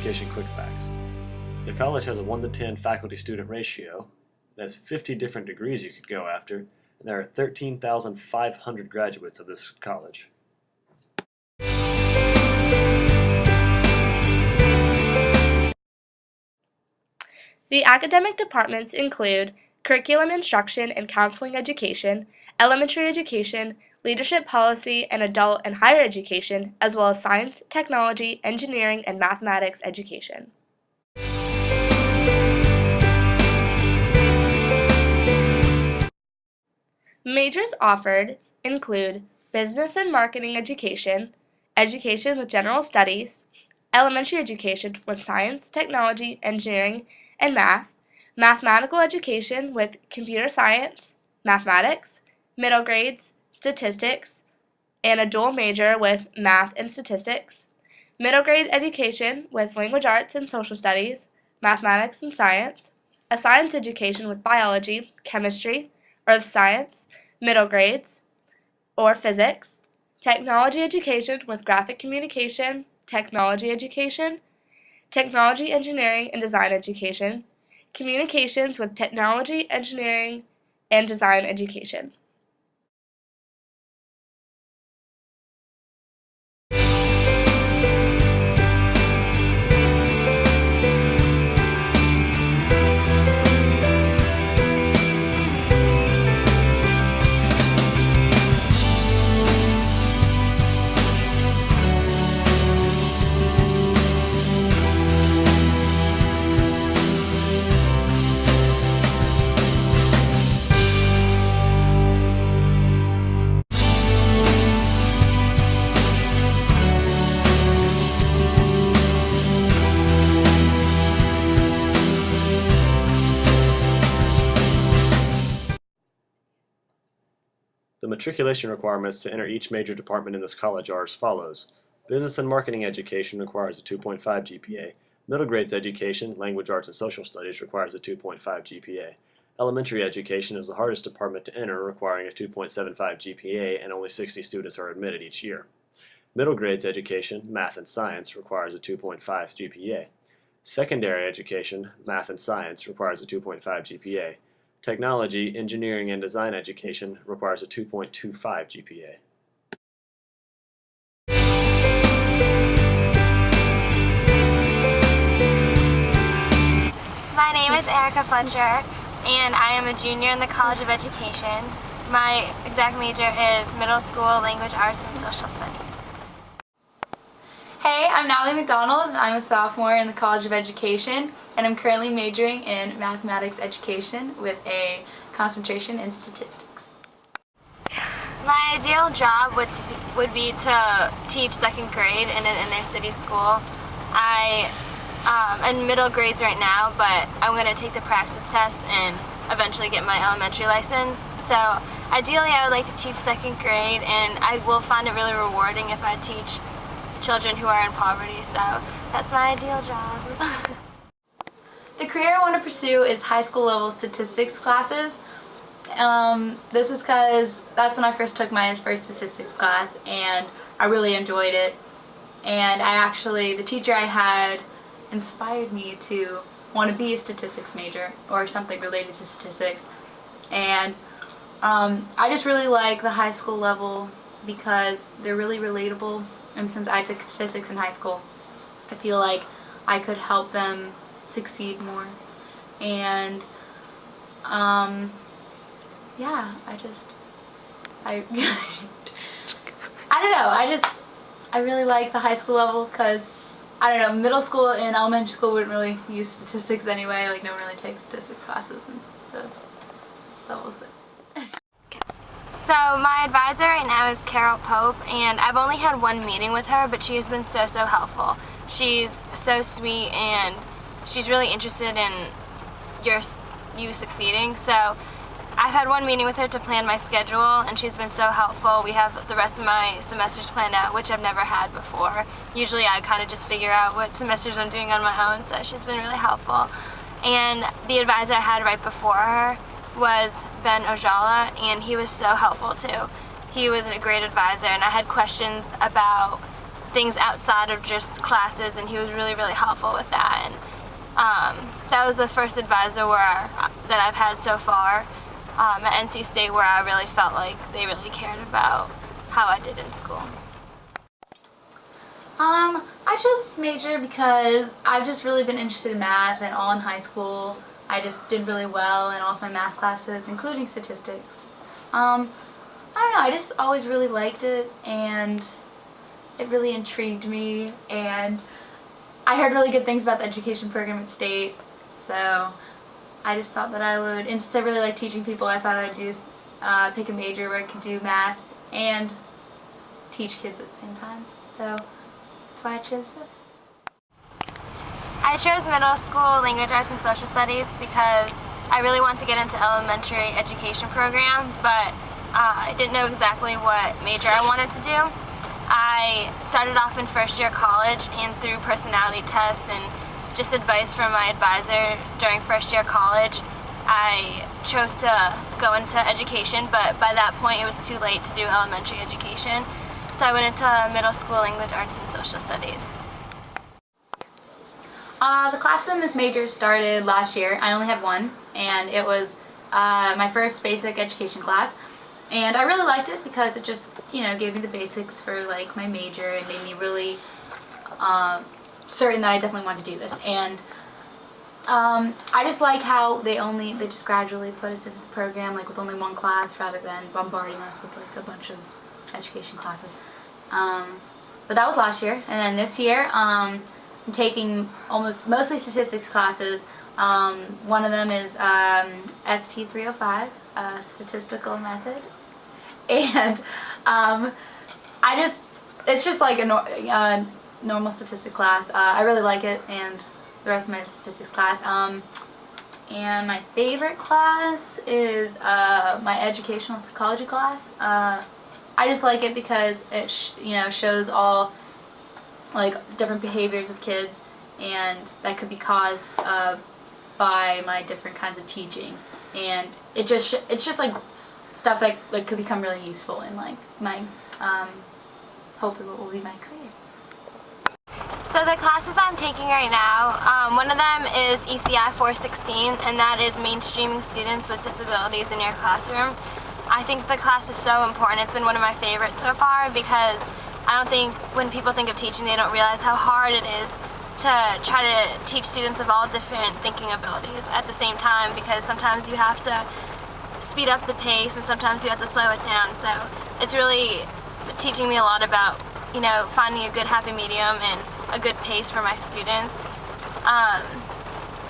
Education Quick Facts. The college has a 1 to 10 faculty-student ratio. That's 50 different degrees you could go after, and there are 13,500 graduates of this college. The academic departments include curriculum instruction and counseling education, elementary education, leadership policy, and adult and higher education, as well as science, technology, engineering, and mathematics education. Majors offered include business and marketing education, education with general studies, elementary education with science, technology, engineering, and math, mathematical education with computer science, mathematics, middle grades, statistics, and a dual major with math and statistics, middle grade education with language arts and social studies, mathematics and science, a science education with biology, chemistry, earth science, middle grades, or physics, technology education with graphic communication, technology education, technology, engineering, and design education, communications with technology, engineering, and design education. The matriculation requirements to enter each major department in this college are as follows. Business and marketing education requires a 2.5 GPA. Middle grades education, language arts and social studies requires a 2.5 GPA. Elementary education is the hardest department to enter, requiring a 2.75 GPA, and only 60 students are admitted each year. Middle grades education, math and science, requires a 2.5 GPA. Secondary education, math and science, requires a 2.5 GPA. Technology, engineering, and design education requires a 2.25 GPA. My name is Erica Fletcher, and I am a junior in the College of Education. My exact major is middle school language arts and social studies. Hey, I'm Natalie McDonald, and I'm a sophomore in the College of Education, and I'm currently majoring in mathematics education with a concentration in statistics. My ideal job would be to teach second grade in an inner city school. I'm in middle grades right now, but I'm going to take the praxis test and eventually get my elementary license. So ideally I would like to teach second grade, and I will find it really rewarding if I teach children who are in poverty, so that's my ideal job. The career I want to pursue is high school level statistics classes. This is because that's when I first took my first statistics class, and I really enjoyed it. And the teacher I had inspired me to want to be a statistics major or something related to statistics. And I just really like the high school level because they're really relatable. And since I took statistics in high school, I feel like I could help them succeed more. And yeah, I don't know, I really like the high school level because, I don't know, middle school and elementary school wouldn't really use statistics anyway, like no one really takes statistics classes in those levels. So my advisor right now is Carol Pope, and I've only had one meeting with her, but she has been so helpful. She's so sweet, and she's really interested in you succeeding. So I've had one meeting with her to plan my schedule, and she's been so helpful. We have the rest of my semesters planned out, which I've never had before. Usually I kind of just figure out what semesters I'm doing on my own, so she's been really helpful. And the advisor I had right before her was Ben Ojala, and he was so helpful too. He was a great advisor, and I had questions about things outside of just classes, and he was really, really helpful with that. And that was the first advisor that I've had so far at NC State where I really felt like they really cared about how I did in school. I chose this major because I've just really been interested in math, and all in high school I just did really well in all of my math classes, including statistics. I don't know, I just always really liked it, and it really intrigued me, and I heard really good things about the education program at State, so I just thought that I would, and since I really like teaching people, I thought I'd pick a major where I could do math and teach kids at the same time. So that's why I chose this. I chose middle school language arts and social studies because I really wanted to get into elementary education program, but I didn't know exactly what major I wanted to do. I started off in first year college, and through personality tests and just advice from my advisor during first year college, I chose to go into education, but by that point it was too late to do elementary education. So I went into middle school language arts and social studies. The classes in this major started last year. I only had one, and it was my first basic education class. And I really liked it because it just, gave me the basics for like my major and made me really certain that I definitely wanted to do this. And I just like how they just gradually put us into the program like with only one class rather than bombarding us with like a bunch of education classes. But that was last year, and then this year I'm taking mostly statistics classes. One of them is ST 305, statistical method, and it's just like a normal statistics class. I really like it, and the rest of my statistics class. And my favorite class is my educational psychology class. I just like it because it shows all like different behaviors of kids, and that could be caused by my different kinds of teaching, and it's just like stuff that like could become really useful in like my hopefully what will be my career. So the classes I'm taking right now, one of them is ECI 416, and that is mainstreaming students with disabilities in your classroom. I think the class is so important. It's been one of my favorites so far because I don't think when people think of teaching, they don't realize how hard it is to try to teach students of all different thinking abilities at the same time, because sometimes you have to speed up the pace and sometimes you have to slow it down. So it's really teaching me a lot about, finding a good happy medium and a good pace for my students.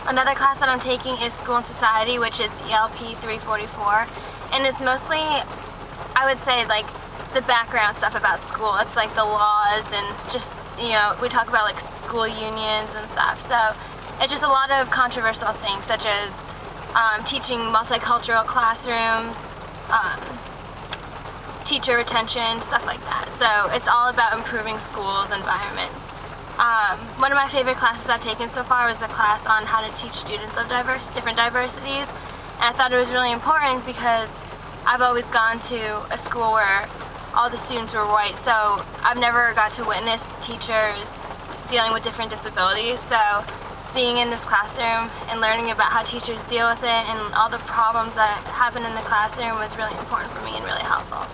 Another class that I'm taking is School and Society, which is ELP 344, and it's mostly, I would say, like the background stuff about school. It's like the laws and just, we talk about like school unions and stuff. So it's just a lot of controversial things such as teaching multicultural classrooms, teacher retention, stuff like that. So it's all about improving schools' environments. One of my favorite classes I've taken so far was a class on how to teach students of different diversities. And I thought it was really important because I've always gone to a school where all the students were white, so I've never got to witness teachers dealing with different disabilities. So being in this classroom and learning about how teachers deal with it and all the problems that happen in the classroom was really important for me and really helpful.